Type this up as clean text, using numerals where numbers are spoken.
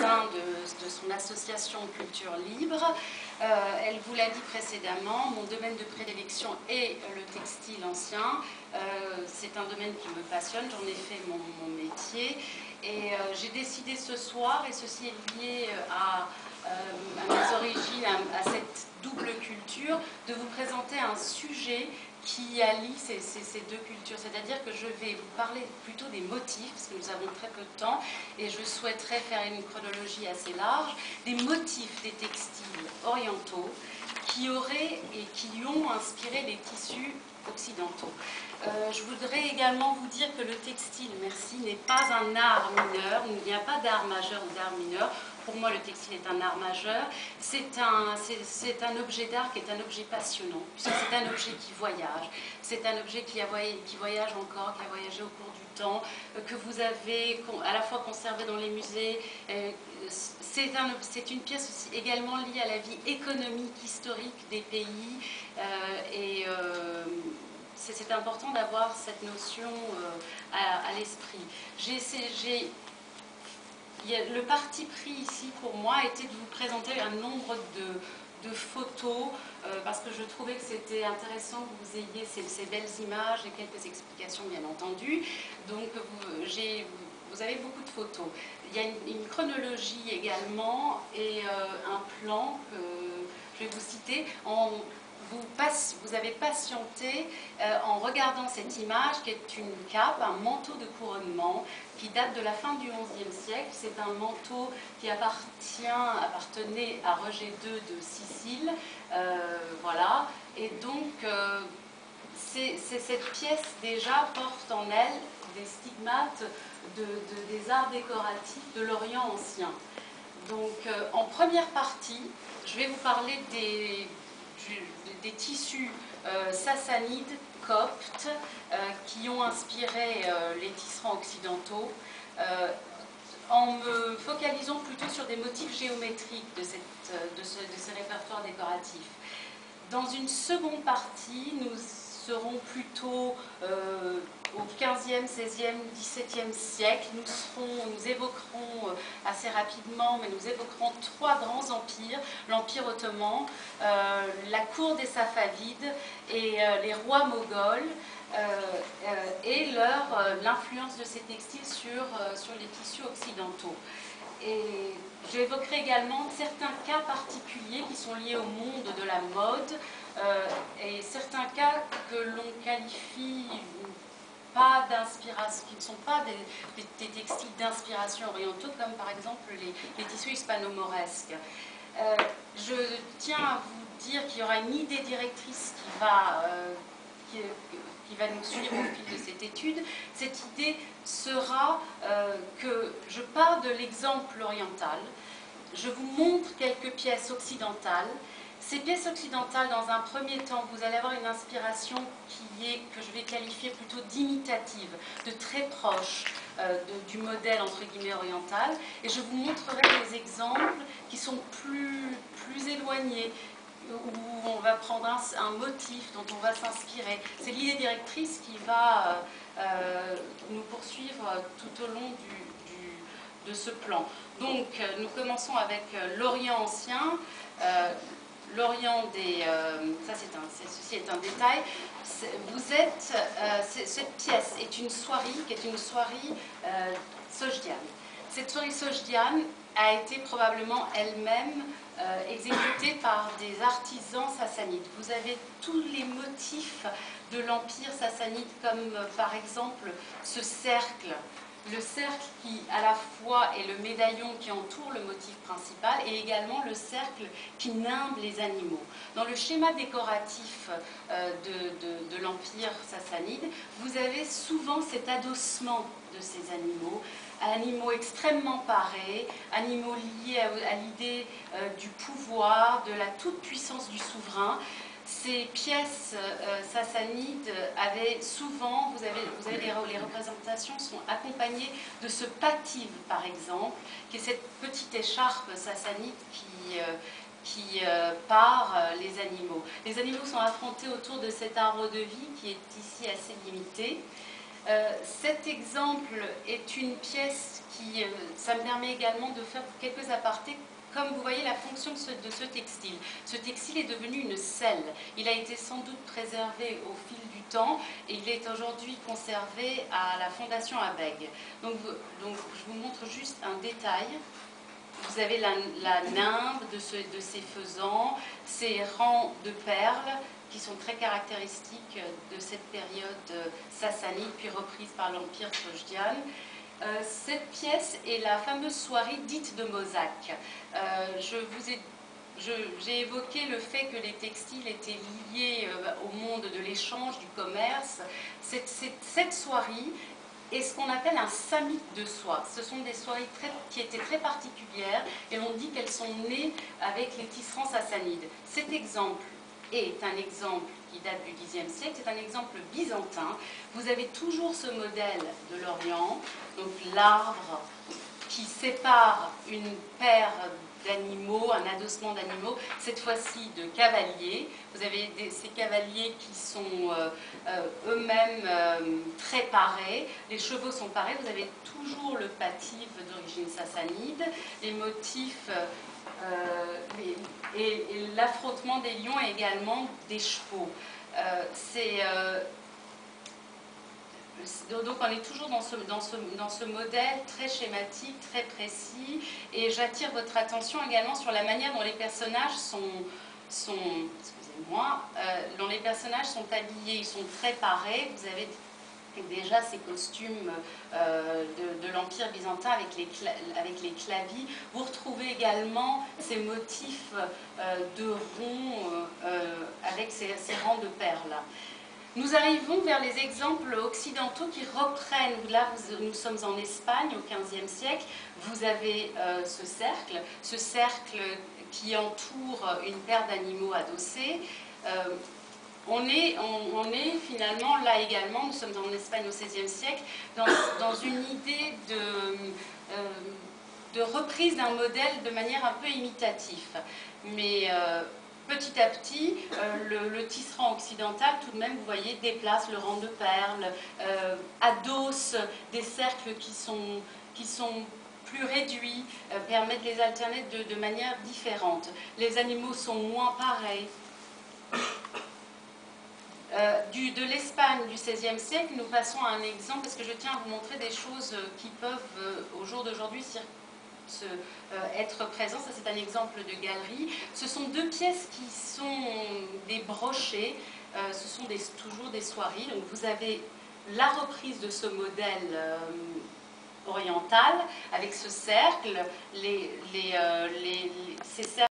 sein de son association Culture Libre. Elle vous l'a dit précédemment, mon domaine de prédilection est le textile ancien. C'est un domaine qui me passionne, j'en ai fait mon métier. Et j'ai décidé ce soir, et ceci est lié à mes origines, à cette double culture, de vous présenter un sujet qui allie ces deux cultures. C'est-à-dire que je vais vous parler plutôt des motifs, parce que nous avons très peu de temps, et je souhaiterais faire une chronologie assez large, des motifs des textiles orientaux qui auraient et qui ont inspiré les tissus occidentaux. Je voudrais également vous dire que le textile, merci, n'est pas un art mineur, il n'y a pas d'art majeur ou d'art mineur. Pour moi, le textile est un art majeur. C'est un objet d'art qui est un objet passionnant, puisque c'est un objet qui voyage. C'est un objet qui voyage encore, qui a voyagé au cours du temps, que vous avez à la fois conservé dans les musées. C'est une pièce aussi également liée à la vie économique, historique des pays. C'est important d'avoir cette notion à l'esprit. Le parti pris ici pour moi était de vous présenter un nombre de photos parce que je trouvais que c'était intéressant que vous ayez ces belles images et quelques explications bien entendu. Donc vous avez beaucoup de photos. Il y a une chronologie également et un plan que je vais vous citer. Vous avez patienté en regardant cette image qui est une cape, un manteau de couronnement qui date de la fin du XIe siècle. C'est un manteau qui appartenait à Roger II de Sicile. Voilà. Et donc, cette pièce déjà porte en elle des stigmates des arts décoratifs de l'Orient ancien. Donc, en première partie, je vais vous parler des tissus sassanides, coptes, qui ont inspiré les tisserands occidentaux, en me focalisant plutôt sur des motifs géométriques de ces répertoires décoratifs. Dans une seconde partie, nous serons plutôt au XVe, XVIe, XVIIe siècle. Nous évoquerons assez rapidement, mais nous évoquerons trois grands empires, l'Empire ottoman, la cour des Safavides et les rois moghols, et l'influence de ces textiles sur les tissus occidentaux. Et j'évoquerai également certains cas particuliers qui sont liés au monde de la mode et certains cas que l'on qualifie pas d'inspiration, qui ne sont pas des textiles d'inspiration orientaux, comme par exemple les tissus hispano-mauresques. Je tiens à vous dire qu'il y aura une idée directrice qui va nous suivre au fil de cette étude. Cette idée sera que je pars de l'exemple oriental, je vous montre quelques pièces occidentales. Ces pièces occidentales, dans un premier temps, vous allez avoir une inspiration que je vais qualifier plutôt d'imitative, de très proche du modèle entre guillemets oriental, et je vous montrerai des exemples qui sont plus éloignés, où on va prendre un motif dont on va s'inspirer. C'est l'idée directrice qui va nous poursuivre tout au long de ce plan. Donc, nous commençons avec l'Orient ancien. L'Orient des... ceci est un détail. Cette pièce est une soierie qui est une soierie sogdiane. Cette soierie sogdiane a été probablement elle-même exécutée par des artisans sassanides. Vous avez tous les motifs de l'Empire sassanide, comme par exemple ce cercle. Le cercle qui, à la fois, est le médaillon qui entoure le motif principal et également le cercle qui nimbe les animaux. Dans le schéma décoratif de l'Empire sassanide, vous avez souvent cet adossement de ces animaux extrêmement parés, animaux liés à l'idée du pouvoir, de la toute-puissance du souverain. Ces pièces sassanides avaient souvent, les représentations sont accompagnées de ce pative par exemple, qui est cette petite écharpe sassanide qui pare les animaux. Les animaux sont affrontés autour de cet arbre de vie qui est ici assez limité. Cet exemple est une pièce qui, ça me permet également de faire quelques apartés. Comme vous voyez la fonction de ce textile. Ce textile est devenu une selle. Il a été sans doute préservé au fil du temps et il est aujourd'hui conservé à la Fondation Abegg. Donc je vous montre juste un détail. Vous avez la nimbe de ces faisans, ces rangs de perles qui sont très caractéristiques de cette période sassanide puis reprise par l'Empire sogdiane. Cette pièce est la fameuse soirée dite de Mosaque. J'ai évoqué le fait que les textiles étaient liés au monde de l'échange, du commerce. Cette soirée est ce qu'on appelle un samit de soie. Ce sont des soirées qui étaient très particulières et on dit qu'elles sont nées avec les tisserands sassanides. Cet exemple est un exemple qui date du Xe siècle, c'est un exemple byzantin. Vous avez toujours ce modèle de l'Orient, donc l'arbre qui sépare une paire d'animaux, un adossement d'animaux, cette fois-ci de cavaliers. Vous avez ces cavaliers qui sont eux-mêmes très parés, les chevaux sont parés, vous avez toujours le patif d'origine sassanide, les motifs et l'affrontement des lions et également des chevaux. Donc on est toujours dans ce modèle très schématique, très précis, et j'attire votre attention également sur la manière dont les personnages excusez-moi, dont les personnages sont habillés, ils sont très parés. Vous avez déjà ces costumes de l'Empire byzantin avec les clavis. Vous retrouvez également ces motifs de ronds avec ces rangs de perles. Nous arrivons vers les exemples occidentaux qui reprennent. Là, nous sommes en Espagne au XVe siècle. Vous avez ce cercle qui entoure une paire d'animaux adossés. On est finalement là également, nous sommes en Espagne au XVIe siècle, dans une idée de reprise d'un modèle de manière un peu imitative. Mais petit à petit, le tisserand occidental, tout de même, vous voyez, déplace le rang de perles, adosse des cercles qui sont plus réduits, permettent de les alterner de manière différente. Les animaux sont moins pareils. De l'Espagne du XVIe siècle, nous passons à un exemple, parce que je tiens à vous montrer des choses qui peuvent, au jour d'aujourd'hui, être présentes. Ça, c'est un exemple de galerie. Ce sont deux pièces qui sont des brochets, ce sont toujours des soieries. Donc, vous avez la reprise de ce modèle oriental, avec ce cercle, ces cercles